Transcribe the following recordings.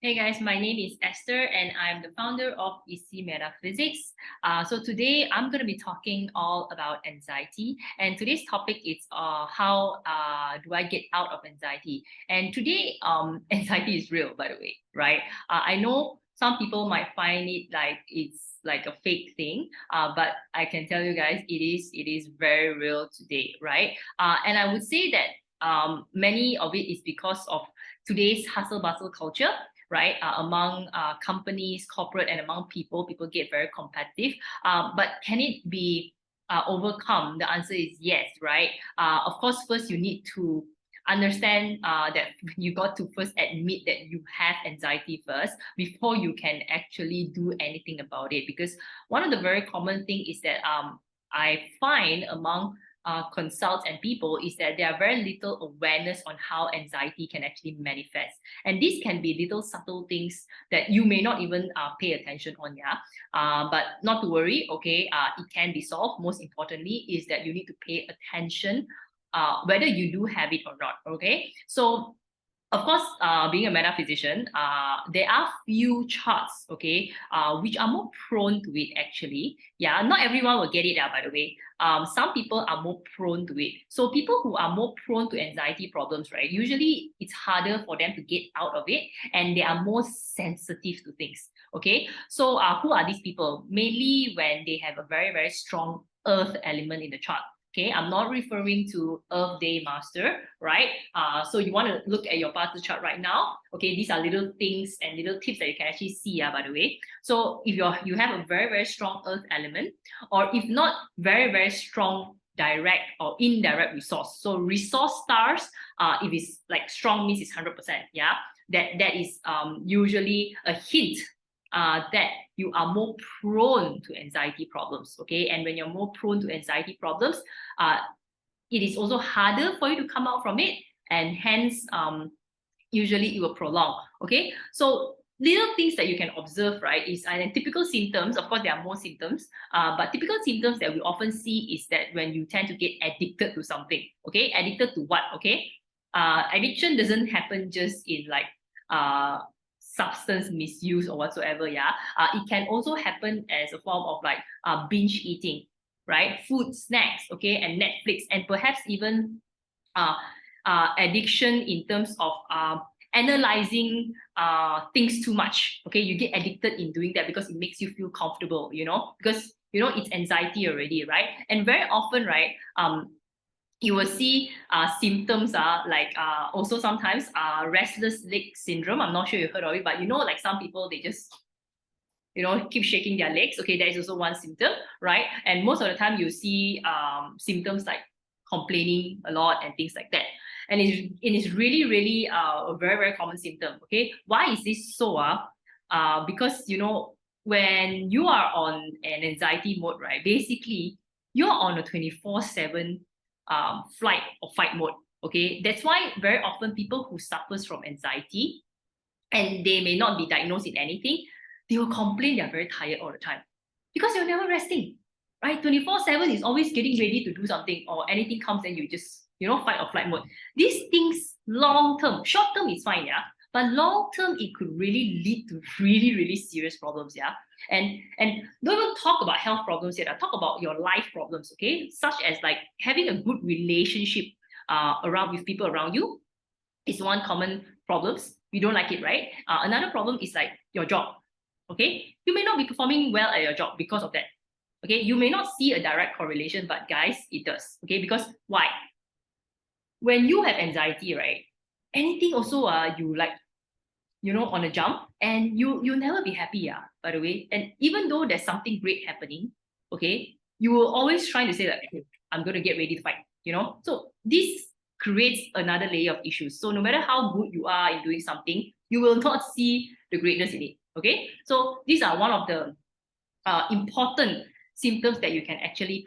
Hey guys, my name is Esther and I'm the founder of Easy Metaphysics. So today I'm going to be talking all about anxiety, and today's topic is how do I get out of anxiety? And today anxiety is real, by the way, right? I know some people might find it like it's like a fake thing, but I can tell you guys it is very real today, right? And I would say that many of it is because of today's hustle bustle culture, right? Among companies, corporate, and among people get very competitive. But can it be overcome? The answer is yes, right? Of course, first you need to understand that you got to first admit that you have anxiety first before you can actually do anything about it. Because one of the very common thing is that I find among consults and people is that there are very little awareness on how anxiety can actually manifest, and these can be little subtle things that you may not even pay attention on, yeah. But not to worry, okay. It can be solved. Most importantly is that you need to pay attention whether you do have it or not, okay. So of course, being a metaphysician, there are few charts, okay, which are more prone to it actually. Yeah, not everyone will get it, by the way. Some people are more prone to it. So people who are more prone to anxiety problems, right, usually it's harder for them to get out of it, and they are more sensitive to things, okay. So who are these people? Mainly when they have a very, very strong earth element in the chart. Okay, I'm not referring to Earth Day Master, right? So you want to look at your Partu chart right now. Okay, these are little things and little tips that you can actually see, by the way. So if you have a very, very strong Earth element, or if not very, very strong direct or indirect resource. So resource stars, if it's like strong means it's 100%, yeah. That is usually a hint that you are more prone to anxiety problems, okay? And when you're more prone to anxiety problems, uh, it is also harder for you to come out from it, and hence, usually it will prolong, okay? So little things that you can observe, right, is typical symptoms. Of course, there are more symptoms, but typical symptoms that we often see is that when you tend to get addicted to something, okay? Addicted to what, okay? Addiction doesn't happen just in like substance misuse or whatsoever, yeah. It can also happen as a form of like binge eating, right? Food, snacks, okay, and Netflix, and perhaps even uh, addiction in terms of analyzing things too much. Okay, you get addicted in doing that because it makes you feel comfortable, because it's anxiety already, right? And very often, right, you will see symptoms are like also sometimes restless leg syndrome. I'm not sure you heard of it, but like some people, they just keep shaking their legs. Okay, that is also one symptom, right? And most of the time you see symptoms like complaining a lot and things like that. And it is really, really a very, very common symptom. Okay, why is this so? Because when you are on an anxiety mode, right, basically you're on a 24/7 flight or fight mode. Okay, that's why very often people who suffers from anxiety, and they may not be diagnosed in anything, they will complain they're very tired all the time because you're never resting, right? 24/7 is always getting ready to do something, or anything comes and you just, fight or flight mode. These things long term, short term is fine, yeah. But long term, it could really lead to really, really serious problems, yeah. And don't even talk about health problems yet. I talk about your life problems, okay? Such as like having a good relationship around with people around you is one common problems. You don't like it, right? Another problem is like your job. Okay, you may not be performing well at your job because of that. Okay, you may not see a direct correlation, but guys, it does. Okay, because why? When you have anxiety, right? Anything also you like, on a jump, and you'll never be happy, by the way. And even though there's something great happening, okay, you will always trying to say that, "Hey, I'm gonna get ready to fight." So this creates another layer of issues. So no matter how good you are in doing something, you will not see the greatness in it. Okay, so these are one of the important symptoms that you can actually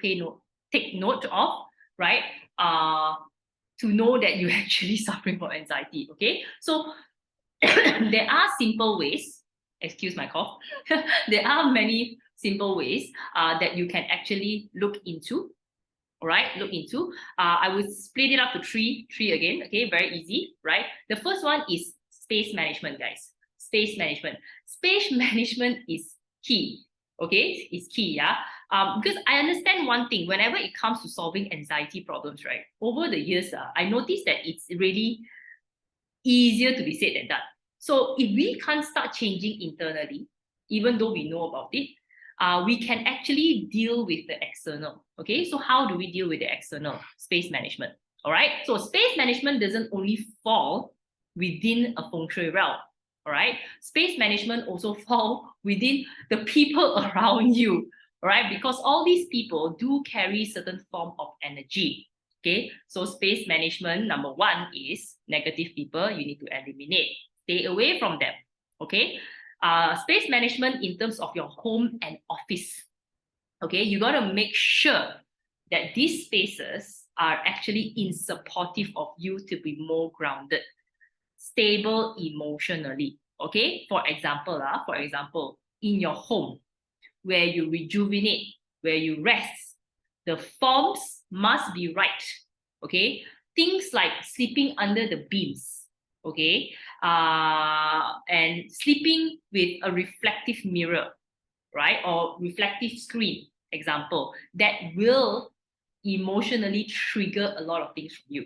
take note of, right? To know that you're actually suffering from anxiety. Okay, so there are simple ways, excuse my cough, there are many simple ways that you can actually look into. All right, look into. I would split it up to three again. Okay, very easy, right? The first one is space management, guys. space management. Space management is key. Okay, it's key, yeah. Because I understand one thing, whenever it comes to solving anxiety problems, right? Over the years, I noticed that it's really easier to be said than done. So if we can't start changing internally, even though we know about it, we can actually deal with the external. Okay, so how do we deal with the external? Space management. All right, so space management doesn't only fall within a feng shui realm. All right, space management also fall within the people around you. All right, because all these people do carry certain form of energy. Okay, so space management, number one is negative people, you need to eliminate. Stay away from them. Okay, space management in terms of your home and office. Okay, you got to make sure that these spaces are actually in supportive of you to be more grounded, stable emotionally. Okay, for example, in your home, where you rejuvenate, where you rest, the forms must be right. Okay, things like sleeping under the beams, okay, and sleeping with a reflective mirror, right, or reflective screen, example, that will emotionally trigger a lot of things from you.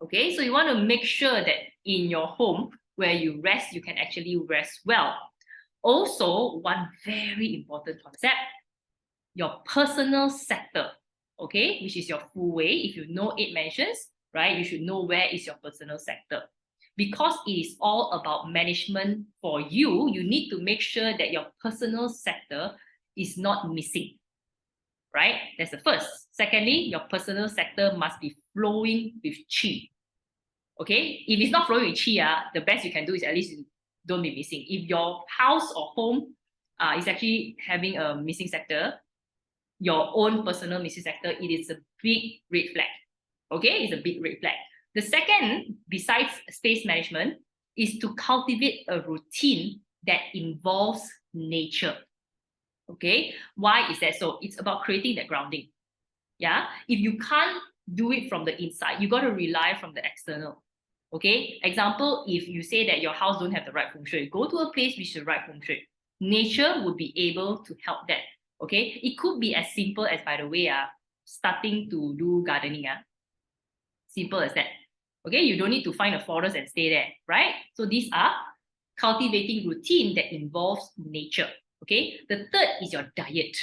Okay, so you want to make sure that in your home where you rest, you can actually rest well. Also, one very important concept, your personal sector, okay, which is your Fu Wei. If you know 8 mansions, right, you should know where is your personal sector. Because it is all about management for you, you need to make sure that your personal sector is not missing, right? That's the first. Secondly, your personal sector must be flowing with qi. Okay, if it's not flowing with qi, the best you can do is at least don't be missing. If your house or home is actually having a missing sector, your own personal missing sector, it is a big red flag. Okay, it's a big red flag. The second, besides space management, is to cultivate a routine that involves nature. Okay, why is that so? It's about creating that grounding. Yeah, if you can't do it from the inside, you got to rely from the external. Okay, example, if you say that your house don't have the right feng shui, go to a place which is the right feng shui. Nature would be able to help that. Okay, it could be as simple as, by the way, starting to do gardening. Simple as that. Okay, you don't need to find a forest and stay there, right? So these are cultivating routine that involves nature. Okay, the third is your diet.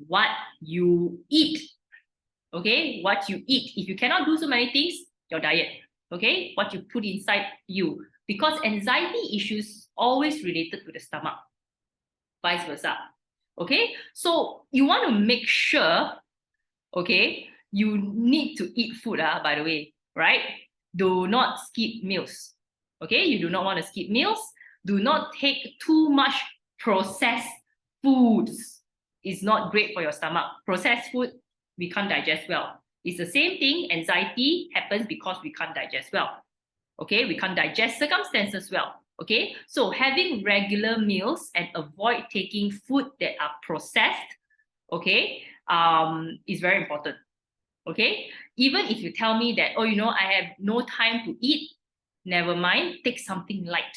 What you eat. Okay, what you eat. If you cannot do so many things, your diet. Okay, what you put inside you. Because anxiety issues always related to the stomach, vice versa. Okay, so you want to make sure, okay, you need to eat food, by the way, right? Do not skip meals. Okay, you do not want to skip meals. Do not take too much processed foods. It's not great for your stomach. Processed food, we can't digest well. It's the same thing. Anxiety happens because we can't digest well. Okay, we can't digest circumstances well. Okay, so having regular meals and avoid taking food that are processed, okay, is very important. Okay, even if you tell me that, oh, I have no time to eat, never mind, take something light.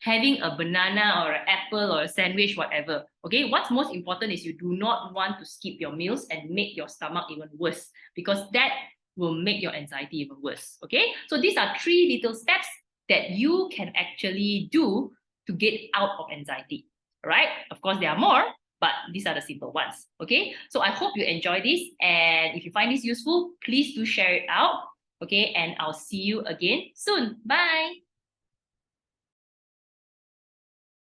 Having a banana or an apple or a sandwich, whatever. Okay, what's most important is you do not want to skip your meals and make your stomach even worse, because that will make your anxiety even worse. Okay, so these are 3 little steps that you can actually do to get out of anxiety. All right, of course there are more, but these are the simple ones. Okay, so I hope you enjoy this, and if you find this useful, please do share it out. Okay, and I'll see you again soon. Bye.